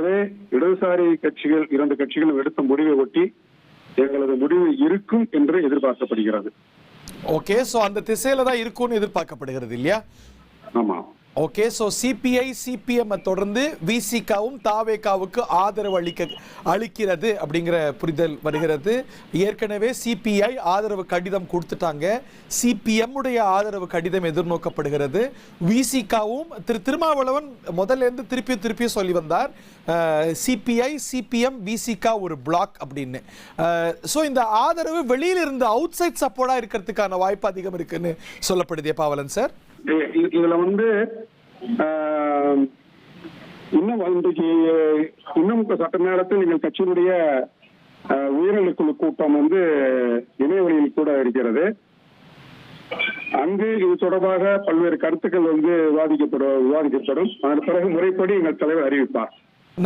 இடதுசாரி கட்சிகள் 2 கட்சிகளும் எடுத்த முடிவை ஒட்டி எங்களது முடிவு இருக்கும் என்று எதிர்பார்க்கப்படுகிறது. ஓகே, சோ அந்த திசையில தான் இருக்கும்னு எதிர்பார்க்கப்படுகிறது இல்லையா? ஆமா. ஓகே, சோ சிபிஐ சிபிஎம் தொடர்ந்து விசிகாவும் தாவேகாவுக்கு ஆதரவு அளிக்கிறது அப்படிங்கிற புரிதல் வருகிறது. ஏற்கனவே சிபிஐ ஆதரவு கடிதம் கொடுத்துட்டாங்க, சிபிஎம் உடைய ஆதரவு கடிதம் எதிர்நோக்கப்படுகிறது. விசிகாவும் திருமாவளவன் முதல்ல இருந்து திருப்பி சொல்லி வந்தார், சிபிஐ சிபிஎம் விசிகா ஒரு பிளாக் அப்படின்னு. ஸோ இந்த ஆதரவு வெளியில இருந்து அவுட் சைட் சப்போர்ட்டா இருக்கிறதுக்கான வாய்ப்பு அதிகம் இருக்குன்னு சொல்லப்படுதே பாவலன் சார்? இதுல இன்னும் சட்ட நேரத்தில் எங்கள் கட்சியினுடைய உயர்நிலை குழு கூட்டம் இணையவழியில் கூட இருக்கிறது. அங்கு இது தொடர்பாக பல்வேறு கருத்துக்கள் விவாதிக்கப்படும். அதன் பிறகு முறைப்படி எங்கள் தலைவர் அறிவிப்பார்.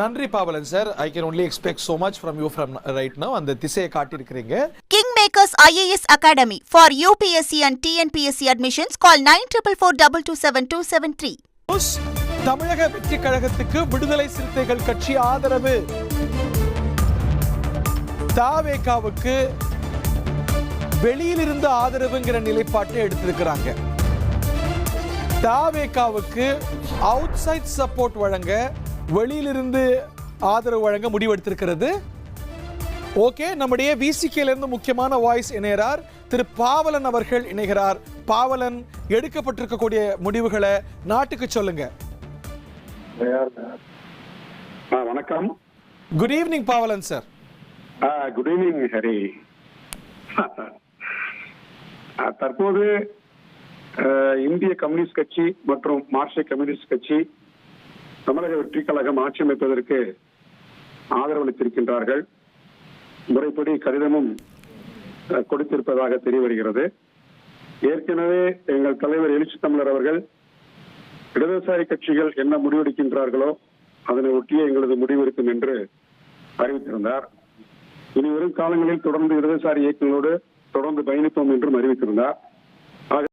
நன்றி பாவலன் sir. I can only expect so much from you from right now. அந்த திசையை காட்டியிருக்கிறீங்க. Kingmakers IAS Academy for UPSC and TNPSC admissions call 9442272273. தமிழக வெற்றி கழகத்துக்கு விடுதலை சிறுத்தைகள் கட்சி ஆதரவு. தாவேகாவுக்கு வெளியிலிருந்து ஆதரவுங்கிற நிலைப்பாட்டை எடுத்திருக்கிறாங்க. தாவேகாவுக்கு அவுட் சைட் சப்போர்ட் வழங்க, வெளியிலிருந்து ஆதரவு வழங்க முடிவெடுத்திருக்கிறது. ஓகே, நம்முடைய விசிகேல இருந்து முக்கியமான வாய்ஸ் இணைகிறார், திரு பாவலன் அவர்கள் இணைகிறார். பாவலன், எடுக்கப்பட்டிருக்கக்கூடிய முடிவுகளை நாட்டுக்கு சொல்லுங்க. வணக்கம். குட் ஈவினிங் பாவலன் சார். Good evening Hari. தற்போது இந்திய கம்யூனிஸ்ட் கட்சி மற்றும் மார்க்சிஸ்ட் கம்யூனிஸ்ட் கட்சி தமிழக வெற்றி கழகம் ஆட்சி அமைப்பதற்கு ஆதரவு அளித்திருக்கின்றார்கள். முறைப்படி கடிதமும் கொடுத்திருப்பதாக தெரிய வருகிறது. ஏற்கனவே எங்கள் தலைவர் எழுச்சி தமிழர் அவர்கள் இடதுசாரி கட்சிகள் என்ன முடிவெடுக்கின்றார்களோ அதனை ஒட்டியே எங்களது முடிவு இருக்கும் என்று அறிவித்திருந்தார். இனி வரும் காலங்களில் தொடர்ந்து இடதுசாரி இயக்கங்களோடு தொடர்ந்து பயணிப்போம் என்றும் அறிவித்திருந்தார்.